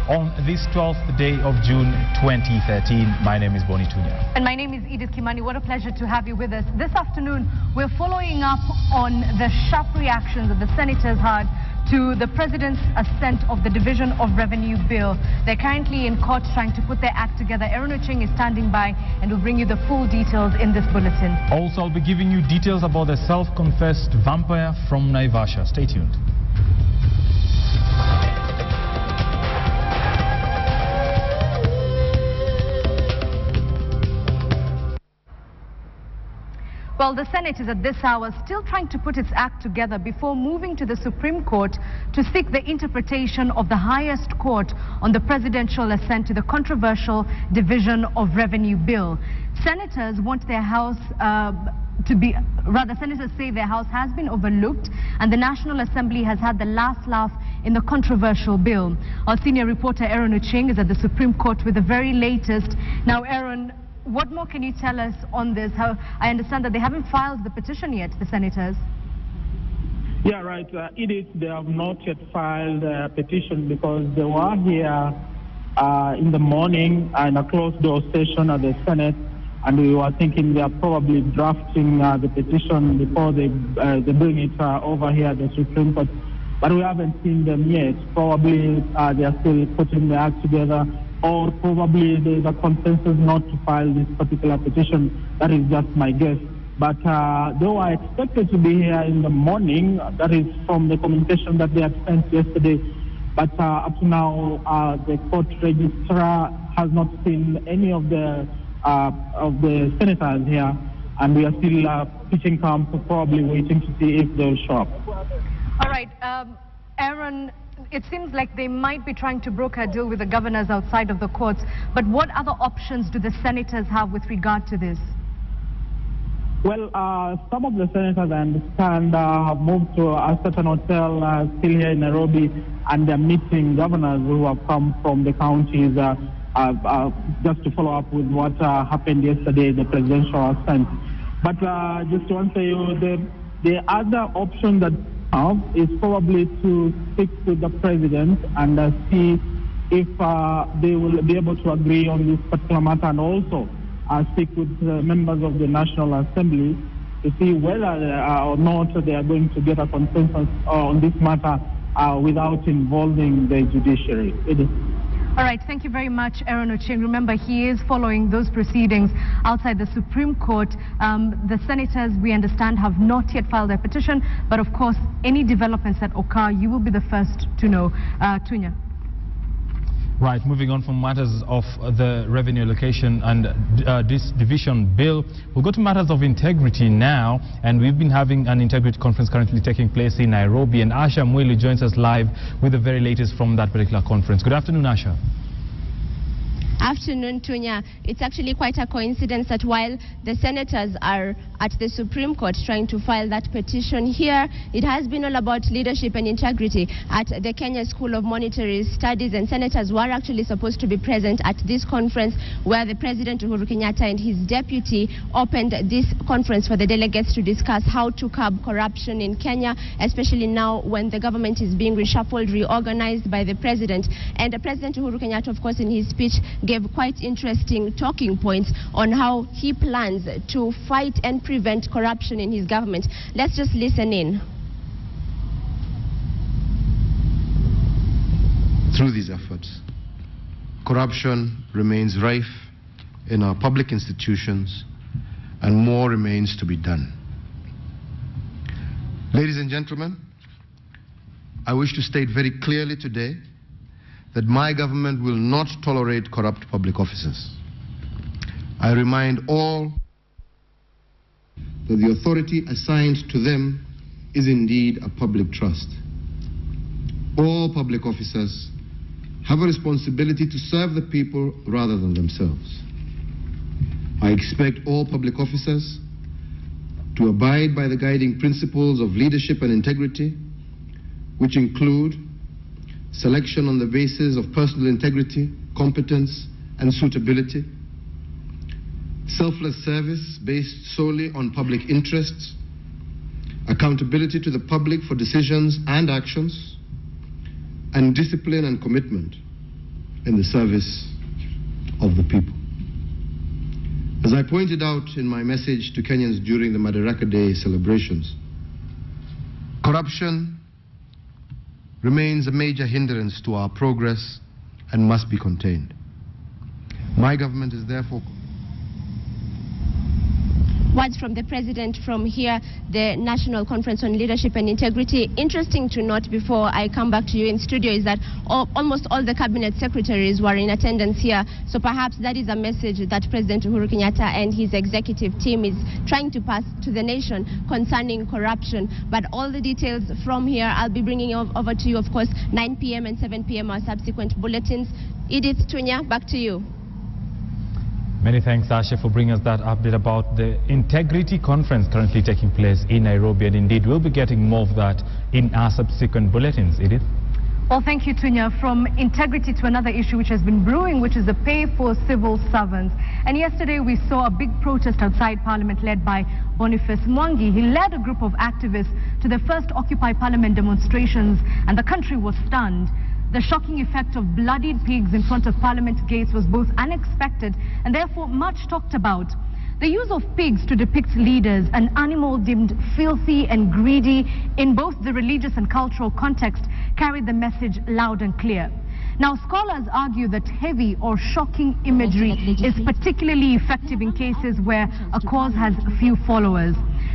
On this 12th day of June 2013. My name is Boni Tunya. And my name is Edith Kimani. What a pleasure to have you with us. This afternoon, we're following up on the sharp reactions that the senators had to the President's assent of the Division of Revenue Bill. They're currently in court trying to put their act together. Aaron Ocheng is standing by and will bring you the full details in this bulletin. Also, I'll be giving you details about the self-confessed vampire from Naivasha. Stay tuned. Well, the Senate is at this hour still trying to put its act together before moving to the Supreme Court to seek the interpretation of the highest court on the presidential assent to the controversial Division of Revenue Bill. Senators want their House senators say their House has been overlooked and the National Assembly has had the last laugh in the controversial bill. Our senior reporter Aaron Ocheng is at the Supreme Court with the very latest. Now, Aaron, what more can you tell us on this? I understand that they haven't filed the petition yet, the senators. Yeah, right. Edith, they have not yet filed a petition because they were here in the morning in a closed-door session at the Senate, and we were thinking they are probably drafting the petition before they bring it over here at the Supreme Court. But we haven't seen them yet. Probably they are still putting the act together, or probably there is a consensus not to file this particular petition. That is just my guess. But they were expected to be here in the morning. That is from the communication that they had sent yesterday. But up to now, the court registrar has not seen any of the senators here, and we are still pitching camp, probably waiting to see if they'll show up. All right, Aaron, it seems like they might be trying to broker a deal with the governors outside of the courts, but what other options do the senators have with regard to this? Well, some of the senators, I understand, have moved to a certain hotel still here in Nairobi, and they're meeting governors who have come from the counties just to follow up with what happened yesterday, the presidential assent. But just to answer you, the other option that is probably to speak with the president and see if they will be able to agree on this particular matter, and also speak with members of the National Assembly to see whether or not they are going to get a consensus on this matter without involving the judiciary. All right, thank you very much, Aaron Ocheng. Remember, he is following those proceedings outside the Supreme Court. The senators, we understand, have not yet filed their petition, but of course, any developments that occur, you will be the first to know. Tunya. Right, moving on from matters of the revenue allocation and this division bill, we'll go to matters of integrity now, and we've been having an integrity conference currently taking place in Nairobi, and Asha Mwili joins us live with the very latest from that particular conference. Good afternoon, Asha. Afternoon, Tunya. It's actually quite a coincidence that while the senators are at the Supreme Court trying to file that petition here, it has been all about leadership and integrity at the Kenya School of Monetary Studies, and senators were actually supposed to be present at this conference where the President Uhuru Kenyatta and his deputy opened this conference for the delegates to discuss how to curb corruption in Kenya, especially now when the government is being reshuffled, reorganized by the President. And President Uhuru Kenyatta, of course, in his speech gave quite interesting talking points on how he plans to fight and prevent corruption in his government. Let's just listen in. Through these efforts, corruption remains rife in our public institutions, and more remains to be done. Ladies and gentlemen, I wish to state very clearly today that my government will not tolerate corrupt public officers. I remind all that the authority assigned to them is indeed a public trust. All public officers have a responsibility to serve the people rather than themselves. I expect all public officers to abide by the guiding principles of leadership and integrity, which include selection on the basis of personal integrity, competence, and suitability, selfless service based solely on public interests, accountability to the public for decisions and actions, and discipline and commitment in the service of the people. As I pointed out in my message to Kenyans during the Mandera Day celebrations, corruption remains a major hindrance to our progress and must be contained. My government is therefore... Words from the President from here, the National Conference on Leadership and Integrity. Interesting to note before I come back to you in studio is that almost all the cabinet secretaries were in attendance here. So perhaps that is a message that President Uhuru Kenyatta and his executive team is trying to pass to the nation concerning corruption. But all the details from here, I'll be bringing over to you, of course, 9 p.m. and 7 p.m. our subsequent bulletins. Edith Tunya, back to you. Many thanks, Asha, for bringing us that update about the Integrity Conference currently taking place in Nairobi. And indeed, we'll be getting more of that in our subsequent bulletins. Edith? Well, thank you, Tunya. From integrity to another issue which has been brewing, which is the pay for civil servants. And yesterday we saw a big protest outside Parliament led by Boniface Mwangi. He led a group of activists to the first Occupy Parliament demonstrations, and the country was stunned. The shocking effect of bloodied pigs in front of Parliament gates was both unexpected and therefore much talked about. The use of pigs to depict leaders, an animal deemed filthy and greedy in both the religious and cultural context, carried the message loud and clear. Now, scholars argue that heavy or shocking imagery is particularly effective in cases where a cause has few followers.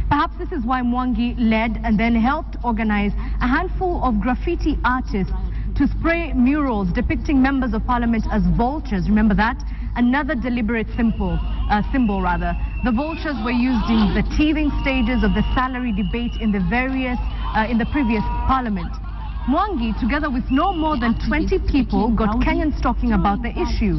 Perhaps this is why Mwangi led and then helped organize a handful of graffiti artists to spray murals depicting members of Parliament as vultures. Remember that? Another deliberate symbol. The vultures were used in the teething stages of the salary debate in the previous Parliament. Mwangi, together with no more than 20 people, got Kenyans talking about the issue.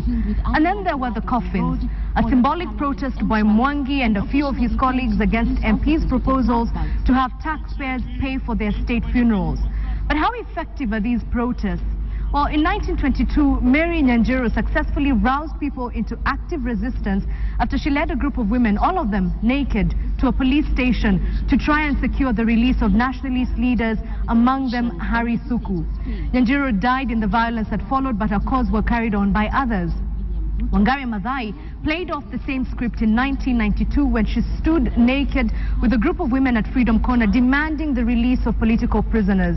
And then there were the coffins, a symbolic protest by Mwangi and a few of his colleagues against MPs' proposals to have taxpayers pay for their state funerals. But how effective are these protests? Well, in 1922, Mary Nyanjiro successfully roused people into active resistance after she led a group of women, all of them naked, to a police station to try and secure the release of nationalist leaders, among them Harry Thuku. Nyanjiro died in the violence that followed, but her cause were carried on by others. Wangari Maathai played off the same script in 1992 when she stood naked with a group of women at Freedom Corner demanding the release of political prisoners.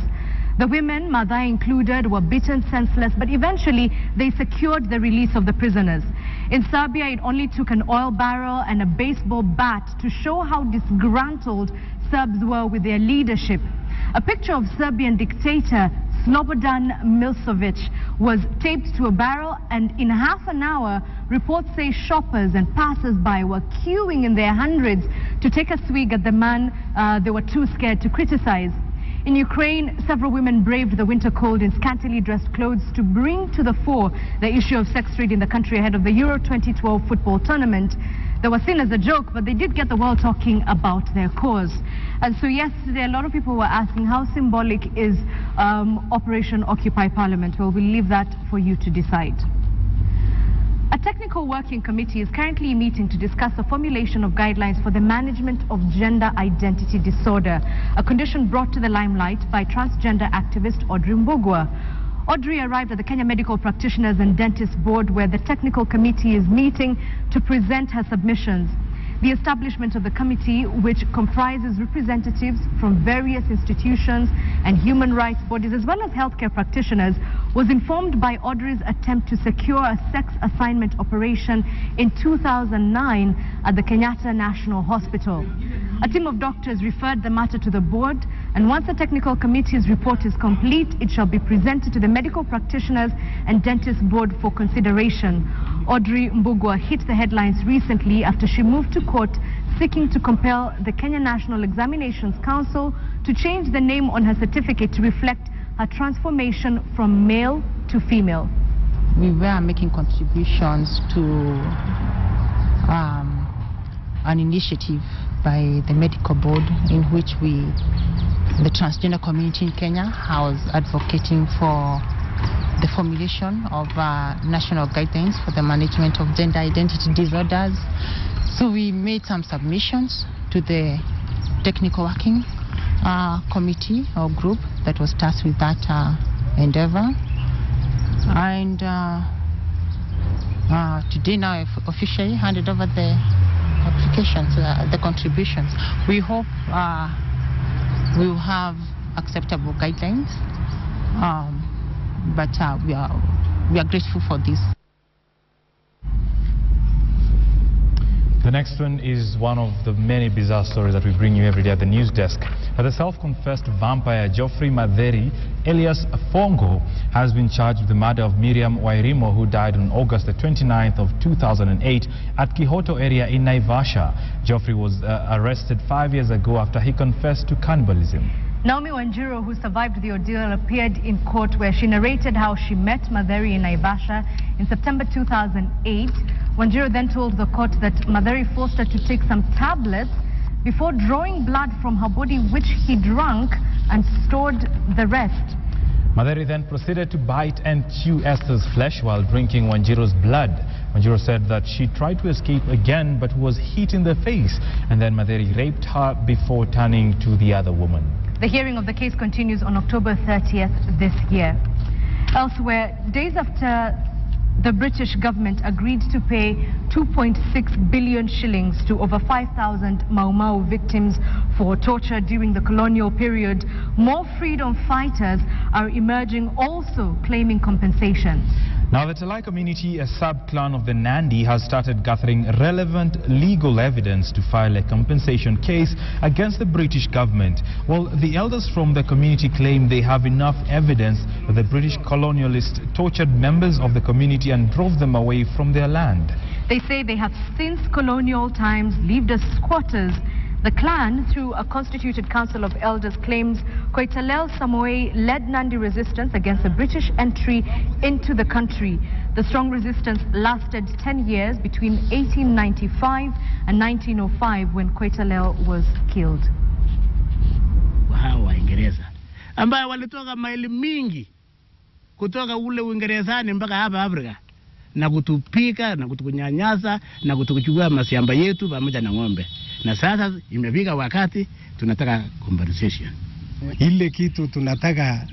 The women, Maathai included, were beaten senseless, but eventually they secured the release of the prisoners. In Serbia, it only took an oil barrel and a baseball bat to show how disgruntled Serbs were with their leadership. A picture of Serbian dictator Slobodan Milosevic was taped to a barrel, and in half an hour, reports say shoppers and passers-by were queuing in their hundreds to take a swig at the man they were too scared to criticize. In Ukraine, several women braved the winter cold in scantily dressed clothes to bring to the fore the issue of sex trade in the country ahead of the Euro 2012 football tournament. They were seen as a joke, but they did get the world talking about their cause. And so yesterday, a lot of people were asking how symbolic is Operation Occupy Parliament. Well, we'll leave that for you to decide. A technical working committee is currently meeting to discuss the formulation of guidelines for the management of gender identity disorder, a condition brought to the limelight by transgender activist Audrey Mbugua. Audrey arrived at the Kenya Medical Practitioners and Dentists Board, where the technical committee is meeting to present her submissions. The establishment of the committee, which comprises representatives from various institutions and human rights bodies, as well as healthcare practitioners, was informed by Audrey's attempt to secure a sex assignment operation in 2009 at the Kenyatta National Hospital. A team of doctors referred the matter to the board, and once the technical committee's report is complete, it shall be presented to the Medical Practitioners and Dentists Board for consideration. Audrey Mbugua hit the headlines recently after she moved to court seeking to compel the Kenya National Examinations Council to change the name on her certificate to reflect her transformation from male to female. We were making contributions to an initiative by the medical board in which the transgender community in Kenya, was advocating for the formulation of national guidelines for the management of gender identity disorders. So we made some submissions to the technical working committee or group that was tasked with that endeavor. And today now I've officially handed over the applications, the contributions. We hope we will have acceptable guidelines, but we are grateful for this. The next one is one of the many bizarre stories that we bring you every day at the news desk. The self-confessed vampire Joffrey Maderi, alias Fongo, has been charged with the murder of Miriam Wairimo, who died on August the 29th of 2008 at Kihoto area in Naivasha. Joffrey was arrested 5 years ago after he confessed to cannibalism. Naomi Wanjiru, who survived the ordeal, appeared in court where she narrated how she met Maderi in Naivasha in September 2008. Wanjiru then told the court that Maderi forced her to take some tablets before drawing blood from her body, which he drank and stored the rest. Maderi then proceeded to bite and chew Esther's flesh while drinking Wanjiru's blood. Wanjiru said that she tried to escape again but was hit in the face, and then Maderi raped her before turning to the other woman. The hearing of the case continues on October 30th this year. Elsewhere, days after the British government agreed to pay 2.6 billion shillings to over 5,000 Mau Mau victims for torture during the colonial period, more freedom fighters are emerging, also claiming compensation. Now, the Talai community, a sub-clan of the Nandi, has started gathering relevant legal evidence to file a compensation case against the British government. Well, the elders from the community claim they have enough evidence that the British colonialists tortured members of the community and drove them away from their land. They say they have since colonial times lived as squatters. The clan, through a constituted council of elders, claims Koitalel Samoei led Nandi resistance against the British entry into the country. The strong resistance lasted 10 years between 1895 and 1905 when Koitalel was killed. Hawa Waingereza ambao walitoka maili mingi kutoka ule Uingerezani mpaka hapa Afrika na kutupika na kutukunyanyasa na kutukuchukua mashamba yetu pamoja na ng'ombe. Na sasa imefika wakati tunataka compensation. Ile kitu tunataka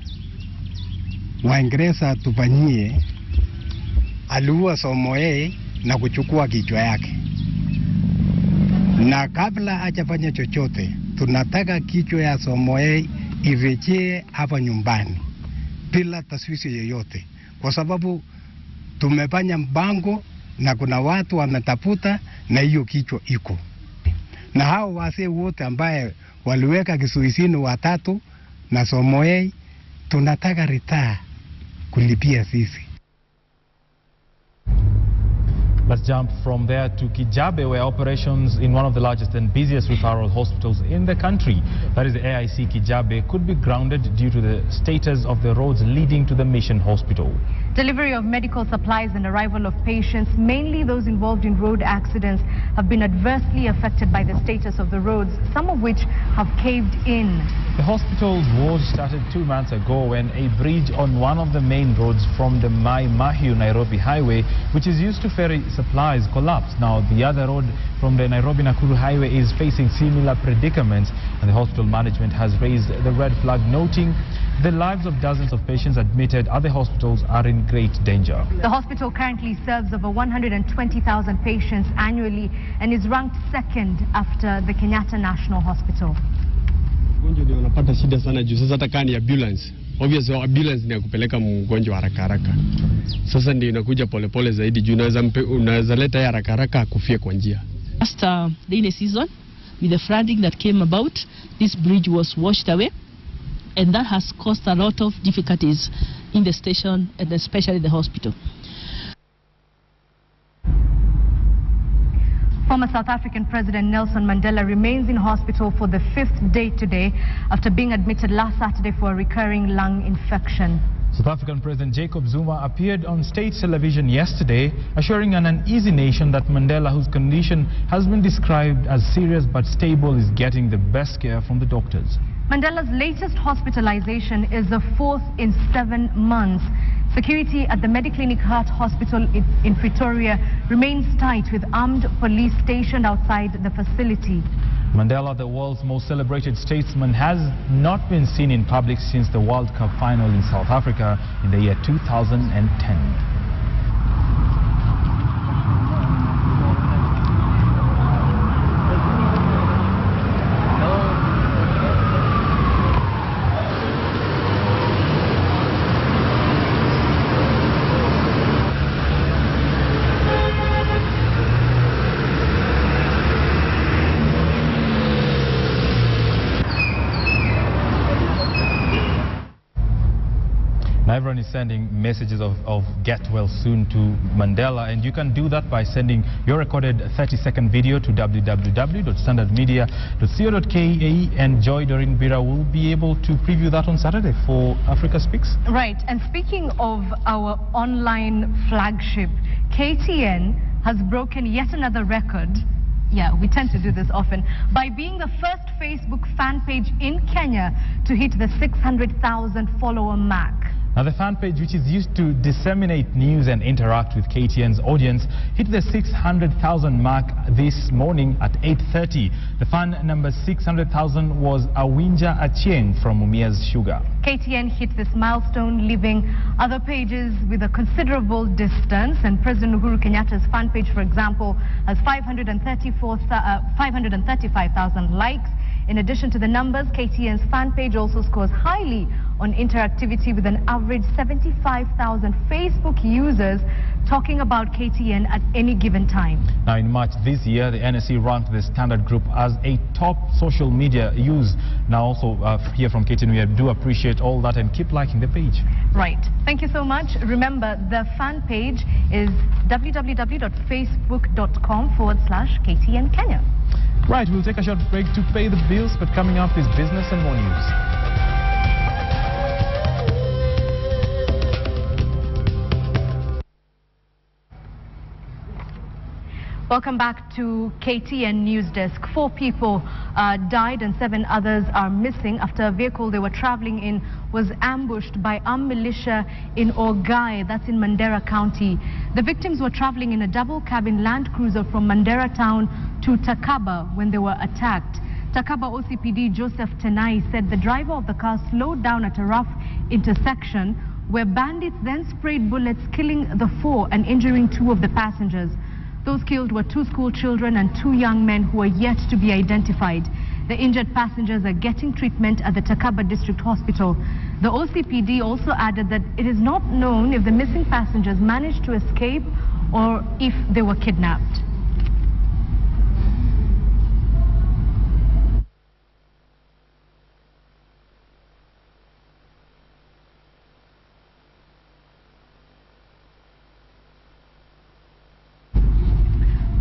Waingereza tufanyie, aliua Samoei na kuchukua kichwa yake. Na kabla hajafanya chochote, tunataka kichwa ya Samoei irejee hapa nyumbani bila taswisi yoyote, kwa sababu tumefanya mpango na kuna watu wametafuta na hiyo kichwa iko. Na hao wazee wote ambaye waliweka kizuizini watatu na Samoei, tunataka ritaa kulipia sisi. Let's jump from there to Kijabe, where operations in one of the largest and busiest referral hospitals in the country, that is the AIC Kijabe, could be grounded due to the status of the roads leading to the mission hospital. Delivery of medical supplies and arrival of patients, mainly those involved in road accidents, have been adversely affected by the status of the roads, some of which have caved in. The hospital's woes started 2 months ago when a bridge on one of the main roads from the Mai Mahiu Nairobi highway, which is used to ferry supplies, collapsed. Now the other road from the Nairobi-Nakuru highway is facing similar predicaments, and the hospital management has raised the red flag, noting the lives of dozens of patients admitted at the hospitals are in great danger. The hospital currently serves over 120,000 patients annually and is ranked second after the Kenyatta National Hospital. Ndio wanapata shida sana juu sasa hata kani ambulance. Obviously ambulance ni ya kupeleka mgonjwa haraka haraka. Sasa ndio inakuja polepole zaidi juu unaweza leta haraka haraka akufie kwa njia. Last rainy season, with the flooding that came about, this bridge was washed away, and that has caused a lot of difficulties in the station and especially the hospital. Former South African President Nelson Mandela remains in hospital for the 5th day today after being admitted last Saturday for a recurring lung infection. South African President Jacob Zuma appeared on state television yesterday, assuring an uneasy nation that Mandela, whose condition has been described as serious but stable, is getting the best care from the doctors. Mandela's latest hospitalization is the 4th in 7 months. Security at the Mediclinic Heart Hospital in Pretoria remains tight, with armed police stationed outside the facility. Mandela, the world's most celebrated statesman, has not been seen in public since the World Cup final in South Africa in the year 2010. Everyone is sending messages of get well soon to Mandela, and you can do that by sending your recorded 30-second video to www.standardmedia.co.ke, and Joy Doreen Bira will be able to preview that on Saturday for Africa Speaks. Right, and speaking of our online flagship, KTN has broken yet another record. Yeah, we tend to do this often, by being the first Facebook fan page in Kenya to hit the 600,000 follower mark. Now, the fan page, which is used to disseminate news and interact with KTN's audience, hit the 600,000 mark this morning at 8:30. The fan number 600,000 was Awinja Achieng from Mumia's Sugar. KTN hit this milestone, leaving other pages with a considerable distance. And President Uhuru Kenyatta's fan page, for example, has 535,000 likes. In addition to the numbers, KTN's fan page also scores highly on interactivity, with an average 75,000 Facebook users talking about KTN at any given time. Now, in March this year, the NSE ranked the Standard Group as a top social media use. Now, also here from KTN, we do appreciate all that, and keep liking the page. Right. Thank you so much. Remember, the fan page is www.facebook.com/KTN Kenya. Right, we'll take a short break to pay the bills, but coming up is business and more news. Welcome back to KTN News Desk. 4 people died and 7 others are missing after a vehicle they were traveling in was ambushed by armed militia in Ogai, that's in Mandera County. The victims were traveling in a double-cabin Land Cruiser from Mandera Town to Takaba when they were attacked. Takaba OCPD Joseph Tenai said the driver of the car slowed down at a rough intersection where bandits then sprayed bullets, killing the 4 and injuring 2 of the passengers. Those killed were 2 school children and 2 young men who are yet to be identified. The injured passengers are getting treatment at the Takaba District Hospital. The OCPD also added that it is not known if the missing passengers managed to escape or if they were kidnapped.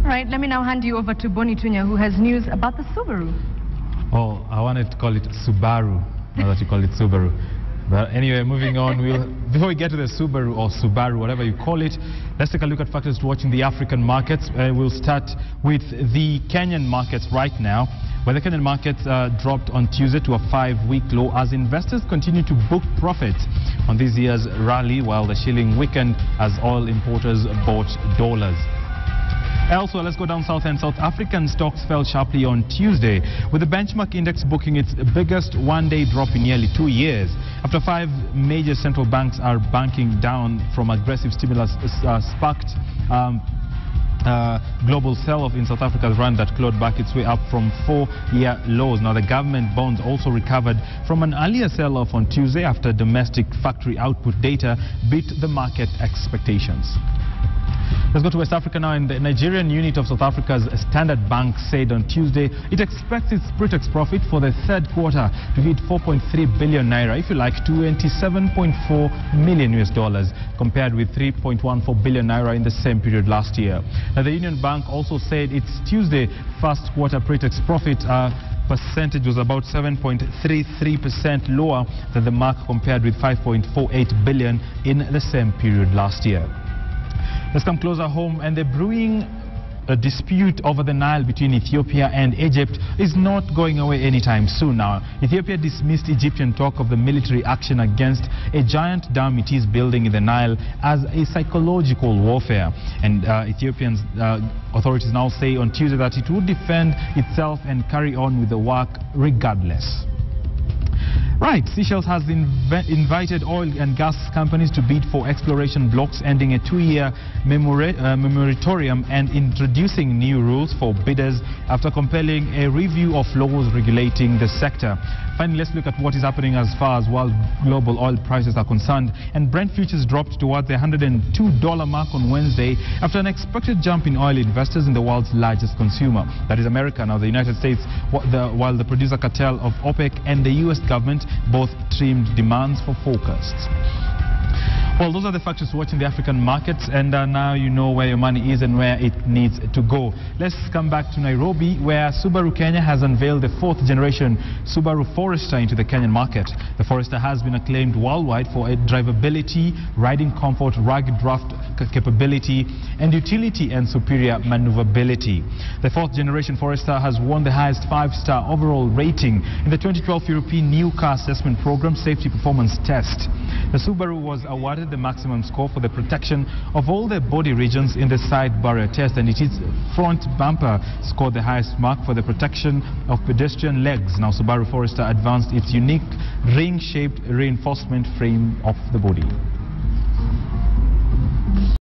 Right, let me now hand you over to Boni Tunya, who has news about the Subaru. Oh, I wanted to call it Subaru, now that you call it Subaru. But anyway, moving on, before we get to the Subaru or Subaru, whatever you call it, let's take a look at factors to watch in the African markets. We'll start with the Kenyan markets right now, where the Kenyan markets dropped on Tuesday to a 5-week low as investors continue to book profits on this year's rally, while the shilling weakened as oil importers bought dollars. Elsewhere, let's go down south, and South African stocks fell sharply on Tuesday, with the benchmark index booking its biggest one-day drop in nearly 2 years. After 5 major central banks are banking down from aggressive stimulus sparked global sell-off in South Africa's rand that clawed back its way up from 4-year lows. Now, the government bonds also recovered from an earlier sell-off on Tuesday after domestic factory output data beat the market expectations. Let's go to West Africa now, and the Nigerian unit of South Africa's Standard Bank said on Tuesday it expects its pre-tax profit for the 3rd quarter to hit 4.3 billion naira, if you like, $27.4 million, compared with 3.14 billion naira in the same period last year. Now, the Union Bank also said its Tuesday 1st quarter pre-tax profit percentage was about 7.33% lower than the mark, compared with 5.48 billion in the same period last year. Let's come closer home, and the brewing dispute over the Nile between Ethiopia and Egypt is not going away anytime soon. Now, Ethiopia dismissed Egyptian talk of the military action against a giant dam it is building in the Nile as a psychological warfare. And Ethiopian authorities now say on Tuesday that it would defend itself and carry on with the work regardless. Right, Seychelles has invited oil and gas companies to bid for exploration blocks, ending a 2-year moratorium and introducing new rules for bidders after compelling a review of laws regulating the sector. Finally, let's look at what is happening as far as world global oil prices are concerned. And Brent futures dropped towards the $102 mark on Wednesday after an expected jump in oil investors in the world's largest consumer, that is America. Now, the United States, while the producer cartel of OPEC and the U.S. government both trimmed demands for forecasts. Well, those are the factors to watch in the African markets, and now you know where your money is and where it needs to go. Let's come back to Nairobi, where Subaru Kenya has unveiled the 4th generation Subaru Forester into the Kenyan market. The Forester has been acclaimed worldwide for its drivability, riding comfort, rugged draft capability, and utility and superior maneuverability. The 4th generation Forester has won the highest 5-star overall rating in the 2012 European New Car Assessment Program Safety Performance Test. The Subaru was awarded the maximum score for the protection of all the body regions in the side barrier test, and its front bumper scored the highest mark for the protection of pedestrian legs. Now, Subaru Forester advanced its unique ring-shaped reinforcement frame of the body.